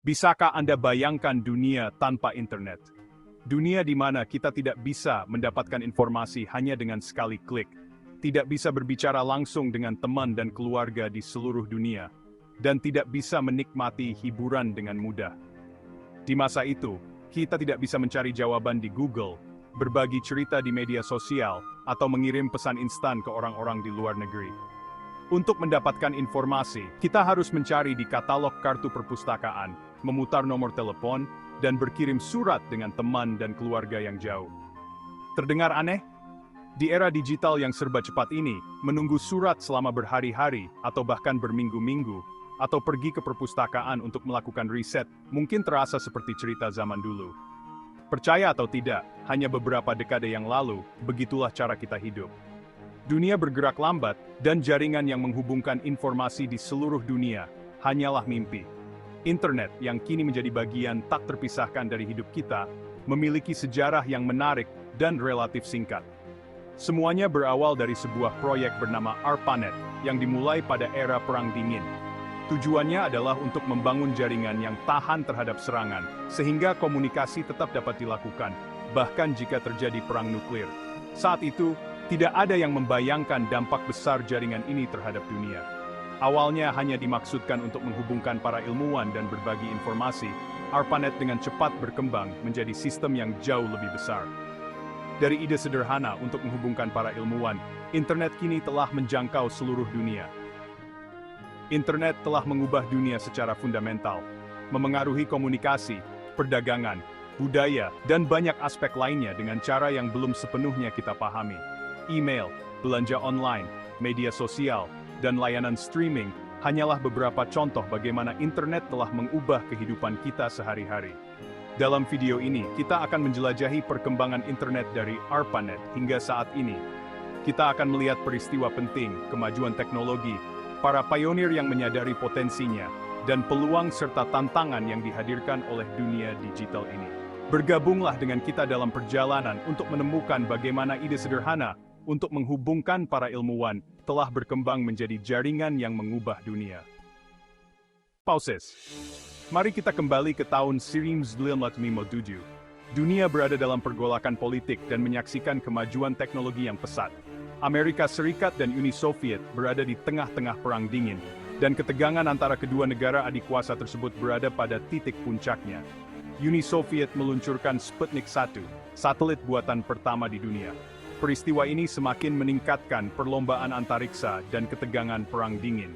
Bisakah Anda bayangkan dunia tanpa internet? Dunia di mana kita tidak bisa mendapatkan informasi hanya dengan sekali klik, tidak bisa berbicara langsung dengan teman dan keluarga di seluruh dunia, dan tidak bisa menikmati hiburan dengan mudah. Di masa itu, kita tidak bisa mencari jawaban di Google, berbagi cerita di media sosial, atau mengirim pesan instan ke orang-orang di luar negeri. Untuk mendapatkan informasi, kita harus mencari di katalog kartu perpustakaan, memutar nomor telepon, dan berkirim surat dengan teman dan keluarga yang jauh. Terdengar aneh? Di era digital yang serba cepat ini, menunggu surat selama berhari-hari atau bahkan berminggu-minggu, atau pergi ke perpustakaan untuk melakukan riset, mungkin terasa seperti cerita zaman dulu. Percaya atau tidak, hanya beberapa dekade yang lalu, begitulah cara kita hidup. Dunia bergerak lambat, dan jaringan yang menghubungkan informasi di seluruh dunia hanyalah mimpi. Internet yang kini menjadi bagian tak terpisahkan dari hidup kita, memiliki sejarah yang menarik dan relatif singkat. Semuanya berawal dari sebuah proyek bernama ARPANET yang dimulai pada era Perang Dingin. Tujuannya adalah untuk membangun jaringan yang tahan terhadap serangan, sehingga komunikasi tetap dapat dilakukan, bahkan jika terjadi perang nuklir. Saat itu, tidak ada yang membayangkan dampak besar jaringan ini terhadap dunia. Awalnya hanya dimaksudkan untuk menghubungkan para ilmuwan dan berbagi informasi, ARPANET dengan cepat berkembang menjadi sistem yang jauh lebih besar. Dari ide sederhana untuk menghubungkan para ilmuwan, internet kini telah menjangkau seluruh dunia. Internet telah mengubah dunia secara fundamental, memengaruhi komunikasi, perdagangan, budaya, dan banyak aspek lainnya dengan cara yang belum sepenuhnya kita pahami. Email, belanja online, media sosial, dan layanan streaming hanyalah beberapa contoh bagaimana internet telah mengubah kehidupan kita sehari-hari. Dalam video ini, kita akan menjelajahi perkembangan internet dari ARPANET hingga saat ini. Kita akan melihat peristiwa penting, kemajuan teknologi, para pionir yang menyadari potensinya, dan peluang serta tantangan yang dihadirkan oleh dunia digital ini. Bergabunglah dengan kita dalam perjalanan untuk menemukan bagaimana ide sederhana untuk menghubungkan para ilmuwan telah berkembang menjadi jaringan yang mengubah dunia. Pauses. Mari kita kembali ke tahun 1957. Dunia berada dalam pergolakan politik dan menyaksikan kemajuan teknologi yang pesat. Amerika Serikat dan Uni Soviet berada di tengah-tengah Perang Dingin, dan ketegangan antara kedua negara adik kuasa tersebut berada pada titik puncaknya. Uni Soviet meluncurkan Sputnik 1, satelit buatan pertama di dunia. Peristiwa ini semakin meningkatkan perlombaan antariksa dan ketegangan Perang Dingin.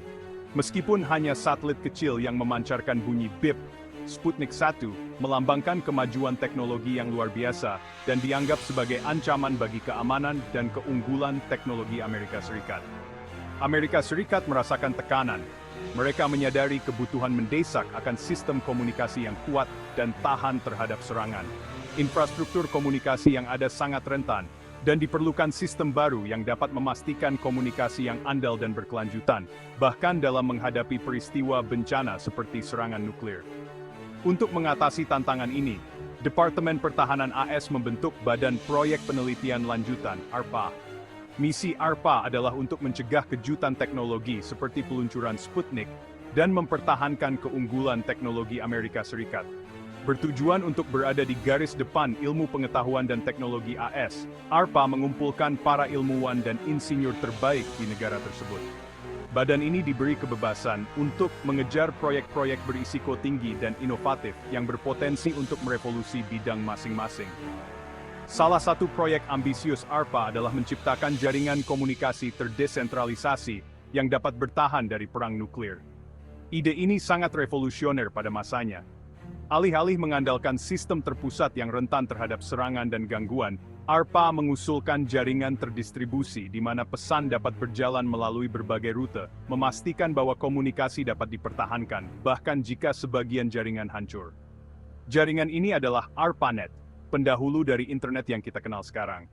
Meskipun hanya satelit kecil yang memancarkan bunyi bip, Sputnik 1 melambangkan kemajuan teknologi yang luar biasa dan dianggap sebagai ancaman bagi keamanan dan keunggulan teknologi Amerika Serikat. Amerika Serikat merasakan tekanan. Mereka menyadari kebutuhan mendesak akan sistem komunikasi yang kuat dan tahan terhadap serangan. Infrastruktur komunikasi yang ada sangat rentan, dan diperlukan sistem baru yang dapat memastikan komunikasi yang andal dan berkelanjutan, bahkan dalam menghadapi peristiwa bencana seperti serangan nuklir. Untuk mengatasi tantangan ini, Departemen Pertahanan AS membentuk Badan Proyek Penelitian Lanjutan (ARPA). Misi ARPA adalah untuk mencegah kejutan teknologi seperti peluncuran Sputnik dan mempertahankan keunggulan teknologi Amerika Serikat. Bertujuan untuk berada di garis depan ilmu pengetahuan dan teknologi AS, ARPA mengumpulkan para ilmuwan dan insinyur terbaik di negara tersebut. Badan ini diberi kebebasan untuk mengejar proyek-proyek berisiko tinggi dan inovatif yang berpotensi untuk merevolusi bidang masing-masing. Salah satu proyek ambisius ARPA adalah menciptakan jaringan komunikasi terdesentralisasi yang dapat bertahan dari perang nuklir. Ide ini sangat revolusioner pada masanya. Alih-alih mengandalkan sistem terpusat yang rentan terhadap serangan dan gangguan, ARPA mengusulkan jaringan terdistribusi di mana pesan dapat berjalan melalui berbagai rute, memastikan bahwa komunikasi dapat dipertahankan, bahkan jika sebagian jaringan hancur. Jaringan ini adalah ARPANET, pendahulu dari internet yang kita kenal sekarang.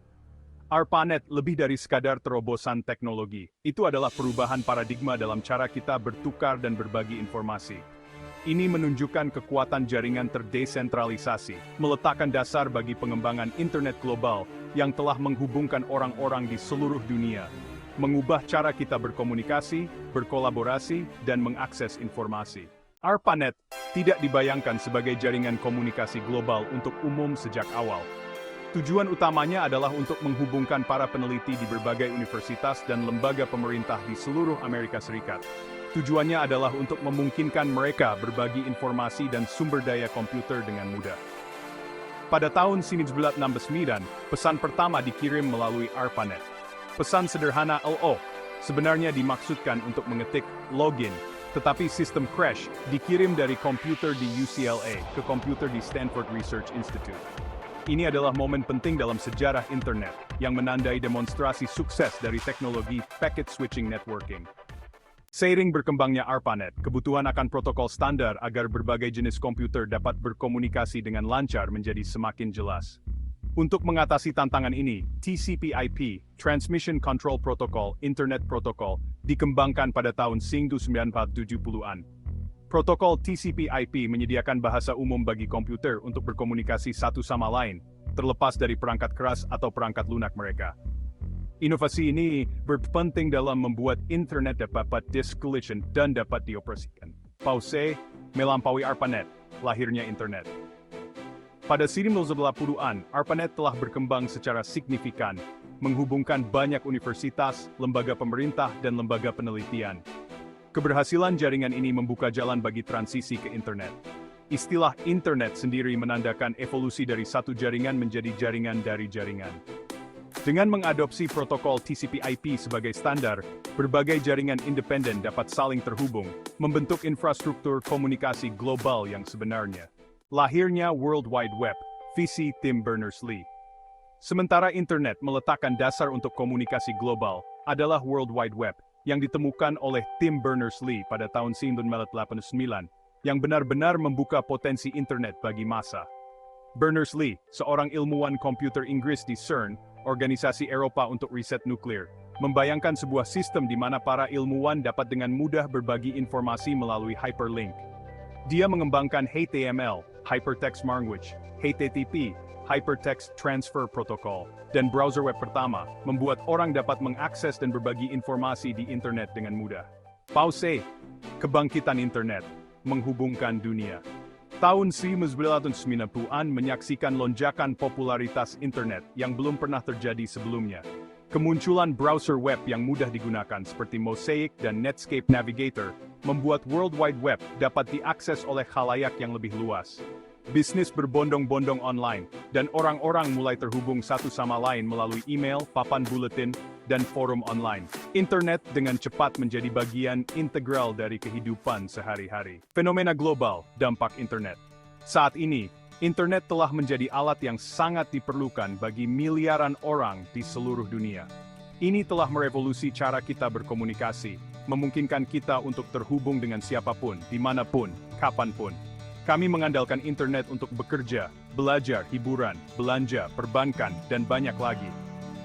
ARPANET lebih dari sekadar terobosan teknologi. Itu adalah perubahan paradigma dalam cara kita bertukar dan berbagi informasi. Ini menunjukkan kekuatan jaringan terdesentralisasi, meletakkan dasar bagi pengembangan internet global yang telah menghubungkan orang-orang di seluruh dunia, mengubah cara kita berkomunikasi, berkolaborasi, dan mengakses informasi. ARPANET tidak dibayangkan sebagai jaringan komunikasi global untuk umum sejak awal. Tujuan utamanya adalah untuk menghubungkan para peneliti di berbagai universitas dan lembaga pemerintah di seluruh Amerika Serikat. Tujuannya adalah untuk memungkinkan mereka berbagi informasi dan sumber daya komputer dengan mudah. Pada tahun 1969, pesan pertama dikirim melalui ARPANET. Pesan sederhana LO sebenarnya dimaksudkan untuk mengetik login, tetapi sistem crash dikirim dari komputer di UCLA ke komputer di Stanford Research Institute. Ini adalah momen penting dalam sejarah internet yang menandai demonstrasi sukses dari teknologi packet switching networking. Seiring berkembangnya ARPANET, kebutuhan akan protokol standar agar berbagai jenis komputer dapat berkomunikasi dengan lancar menjadi semakin jelas. Untuk mengatasi tantangan ini, TCP/IP, Transmission Control Protocol, Internet Protocol, dikembangkan pada tahun 1970-an. Protokol TCP/IP menyediakan bahasa umum bagi komputer untuk berkomunikasi satu sama lain, terlepas dari perangkat keras atau perangkat lunak mereka. Inovasi ini berpenting dalam membuat internet dapat discollision dan dapat dioperasikan. Pause, melampaui ARPANET, lahirnya internet. Pada 1980-an, ARPANET telah berkembang secara signifikan, menghubungkan banyak universitas, lembaga pemerintah, dan lembaga penelitian. Keberhasilan jaringan ini membuka jalan bagi transisi ke internet. Istilah internet sendiri menandakan evolusi dari satu jaringan menjadi jaringan dari jaringan. Dengan mengadopsi protokol TCP/IP sebagai standar, berbagai jaringan independen dapat saling terhubung, membentuk infrastruktur komunikasi global yang sebenarnya. Lahirnya World Wide Web, visi Tim Berners-Lee. Sementara internet meletakkan dasar untuk komunikasi global, adalah World Wide Web, yang ditemukan oleh Tim Berners-Lee pada tahun 1989, yang benar-benar membuka potensi internet bagi massa. Berners-Lee, seorang ilmuwan komputer Inggris di CERN, organisasi Eropa untuk riset nuklir, membayangkan sebuah sistem di mana para ilmuwan dapat dengan mudah berbagi informasi melalui hyperlink. Dia mengembangkan HTML, Hypertext Language, HTTP, Hypertext Transfer Protocol, dan browser web pertama, membuat orang dapat mengakses dan berbagi informasi di internet dengan mudah. Pause, kebangkitan internet, menghubungkan dunia. Tahun 1990-an menyaksikan lonjakan popularitas internet yang belum pernah terjadi sebelumnya. Kemunculan browser web yang mudah digunakan seperti Mosaic dan Netscape Navigator membuat World Wide Web dapat diakses oleh khalayak yang lebih luas. Bisnis berbondong-bondong online, dan orang-orang mulai terhubung satu sama lain melalui email, papan buletin, dan forum online. Internet dengan cepat menjadi bagian integral dari kehidupan sehari-hari. Fenomena global, dampak internet. Saat ini, internet telah menjadi alat yang sangat diperlukan bagi miliaran orang di seluruh dunia. Ini telah merevolusi cara kita berkomunikasi, memungkinkan kita untuk terhubung dengan siapapun, dimanapun, kapanpun. Kami mengandalkan internet untuk bekerja, belajar, hiburan, belanja, perbankan, dan banyak lagi.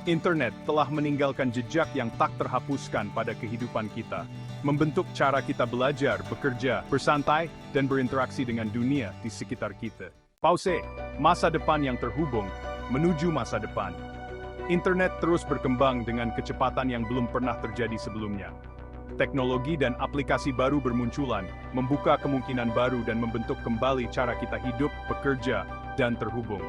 Internet telah meninggalkan jejak yang tak terhapuskan pada kehidupan kita, membentuk cara kita belajar, bekerja, bersantai, dan berinteraksi dengan dunia di sekitar kita. Pause, masa depan yang terhubung, menuju masa depan. Internet terus berkembang dengan kecepatan yang belum pernah terjadi sebelumnya. Teknologi dan aplikasi baru bermunculan, membuka kemungkinan baru dan membentuk kembali cara kita hidup, bekerja, dan terhubung.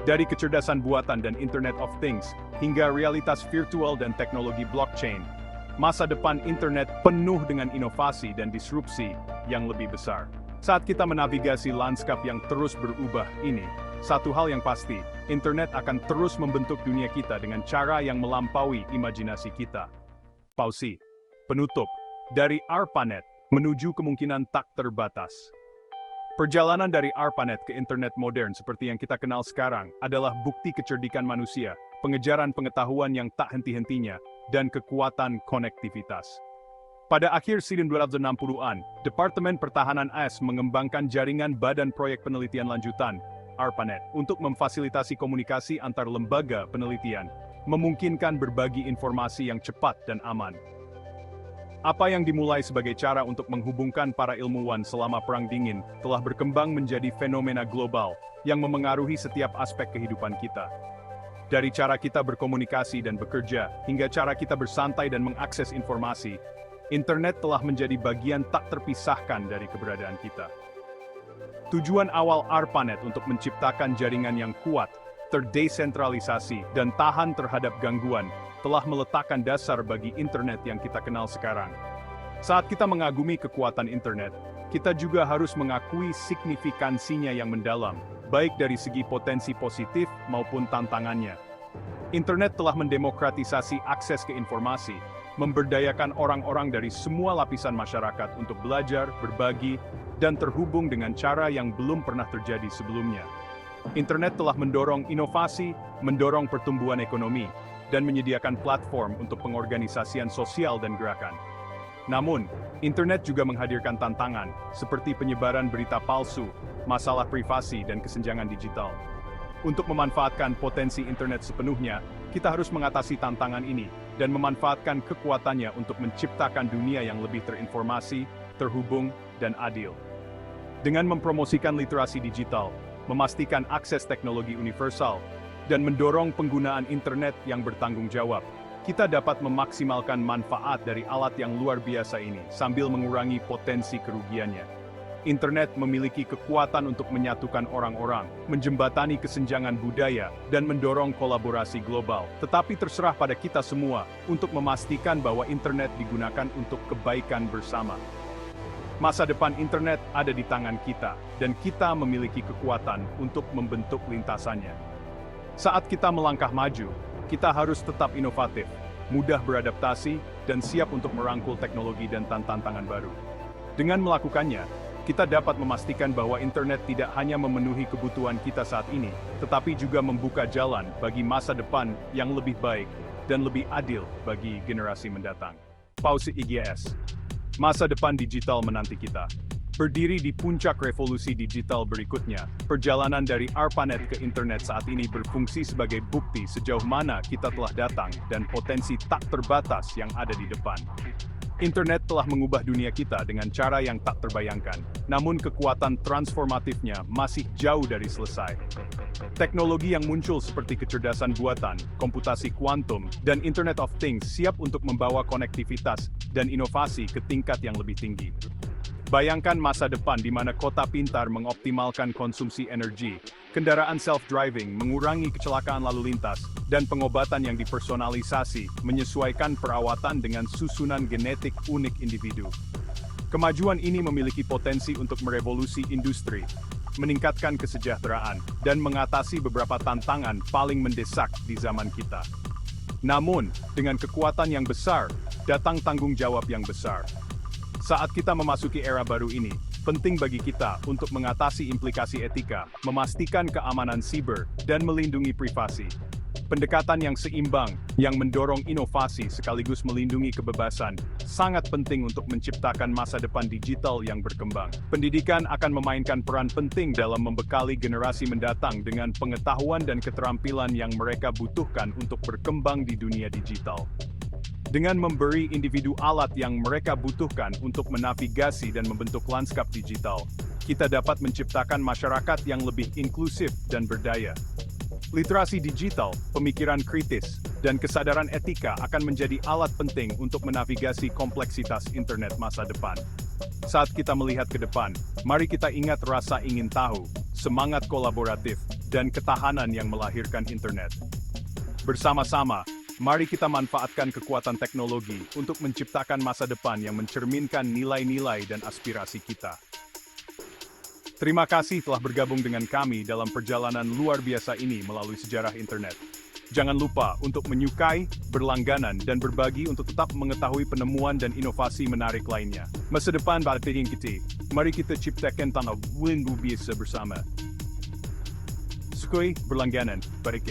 Dari kecerdasan buatan dan Internet of Things, hingga realitas virtual dan teknologi blockchain, masa depan internet penuh dengan inovasi dan disrupsi yang lebih besar. Saat kita menavigasi lanskap yang terus berubah ini, satu hal yang pasti, internet akan terus membentuk dunia kita dengan cara yang melampaui imajinasi kita. Pause. Penutup, dari ARPANET menuju kemungkinan tak terbatas. Perjalanan dari ARPANET ke internet modern seperti yang kita kenal sekarang adalah bukti kecerdikan manusia, pengejaran pengetahuan yang tak henti-hentinya, dan kekuatan konektivitas. Pada akhir 1960-an, Departemen Pertahanan AS mengembangkan jaringan Badan Proyek Penelitian Lanjutan, ARPANET, untuk memfasilitasi komunikasi antar lembaga penelitian, memungkinkan berbagi informasi yang cepat dan aman. Apa yang dimulai sebagai cara untuk menghubungkan para ilmuwan selama Perang Dingin telah berkembang menjadi fenomena global yang memengaruhi setiap aspek kehidupan kita. Dari cara kita berkomunikasi dan bekerja, hingga cara kita bersantai dan mengakses informasi, Internet telah menjadi bagian tak terpisahkan dari keberadaan kita. Tujuan awal ARPANET untuk menciptakan jaringan yang kuat, terdesentralisasi, dan tahan terhadap gangguan, telah meletakkan dasar bagi internet yang kita kenal sekarang. Saat kita mengagumi kekuatan internet, kita juga harus mengakui signifikansinya yang mendalam, baik dari segi potensi positif maupun tantangannya. Internet telah mendemokratisasi akses ke informasi, memberdayakan orang-orang dari semua lapisan masyarakat untuk belajar, berbagi, dan terhubung dengan cara yang belum pernah terjadi sebelumnya. Internet telah mendorong inovasi, mendorong pertumbuhan ekonomi, dan menyediakan platform untuk pengorganisasian sosial dan gerakan. Namun, internet juga menghadirkan tantangan, seperti penyebaran berita palsu, masalah privasi, dan kesenjangan digital. Untuk memanfaatkan potensi internet sepenuhnya, kita harus mengatasi tantangan ini, dan memanfaatkan kekuatannya untuk menciptakan dunia yang lebih terinformasi, terhubung, dan adil. Dengan mempromosikan literasi digital, memastikan akses teknologi universal, dan mendorong penggunaan internet yang bertanggung jawab, kita dapat memaksimalkan manfaat dari alat yang luar biasa ini sambil mengurangi potensi kerugiannya. Internet memiliki kekuatan untuk menyatukan orang-orang, menjembatani kesenjangan budaya, dan mendorong kolaborasi global. Tetapi terserah pada kita semua untuk memastikan bahwa internet digunakan untuk kebaikan bersama. Masa depan internet ada di tangan kita, dan kita memiliki kekuatan untuk membentuk lintasannya. Saat kita melangkah maju, kita harus tetap inovatif, mudah beradaptasi, dan siap untuk merangkul teknologi dan tantangan baru. Dengan melakukannya, kita dapat memastikan bahwa internet tidak hanya memenuhi kebutuhan kita saat ini, tetapi juga membuka jalan bagi masa depan yang lebih baik dan lebih adil bagi generasi mendatang. Pause IGS. Masa depan digital menanti kita. Berdiri di puncak revolusi digital berikutnya, perjalanan dari ARPANET ke internet saat ini berfungsi sebagai bukti sejauh mana kita telah datang dan potensi tak terbatas yang ada di depan. Internet telah mengubah dunia kita dengan cara yang tak terbayangkan, namun kekuatan transformatifnya masih jauh dari selesai. Teknologi yang muncul seperti kecerdasan buatan, komputasi kuantum, dan Internet of Things siap untuk membawa konektivitas dan inovasi ke tingkat yang lebih tinggi. Bayangkan masa depan di mana kota pintar mengoptimalkan konsumsi energi, kendaraan self-driving mengurangi kecelakaan lalu lintas, dan pengobatan yang dipersonalisasi menyesuaikan perawatan dengan susunan genetik unik individu. Kemajuan ini memiliki potensi untuk merevolusi industri, meningkatkan kesejahteraan, dan mengatasi beberapa tantangan paling mendesak di zaman kita. Namun, dengan kekuatan yang besar, datang tanggung jawab yang besar. Saat kita memasuki era baru ini, penting bagi kita untuk mengatasi implikasi etika, memastikan keamanan siber, dan melindungi privasi. Pendekatan yang seimbang, yang mendorong inovasi sekaligus melindungi kebebasan, sangat penting untuk menciptakan masa depan digital yang berkembang. Pendidikan akan memainkan peran penting dalam membekali generasi mendatang dengan pengetahuan dan keterampilan yang mereka butuhkan untuk berkembang di dunia digital. Dengan memberi individu alat yang mereka butuhkan untuk menavigasi dan membentuk lanskap digital, kita dapat menciptakan masyarakat yang lebih inklusif dan berdaya. Literasi digital, pemikiran kritis, dan kesadaran etika akan menjadi alat penting untuk menavigasi kompleksitas internet masa depan. Saat kita melihat ke depan, mari kita ingat rasa ingin tahu, semangat kolaboratif, dan ketahanan yang melahirkan internet. Bersama-sama, mari kita manfaatkan kekuatan teknologi untuk menciptakan masa depan yang mencerminkan nilai-nilai dan aspirasi kita. Terima kasih telah bergabung dengan kami dalam perjalanan luar biasa ini melalui sejarah internet. Jangan lupa untuk menyukai, berlangganan, dan berbagi untuk tetap mengetahui penemuan dan inovasi menarik lainnya. Masa depan batin kita, mari kita ciptakan tanah luar biasa bersama. Sukui berlangganan, baik.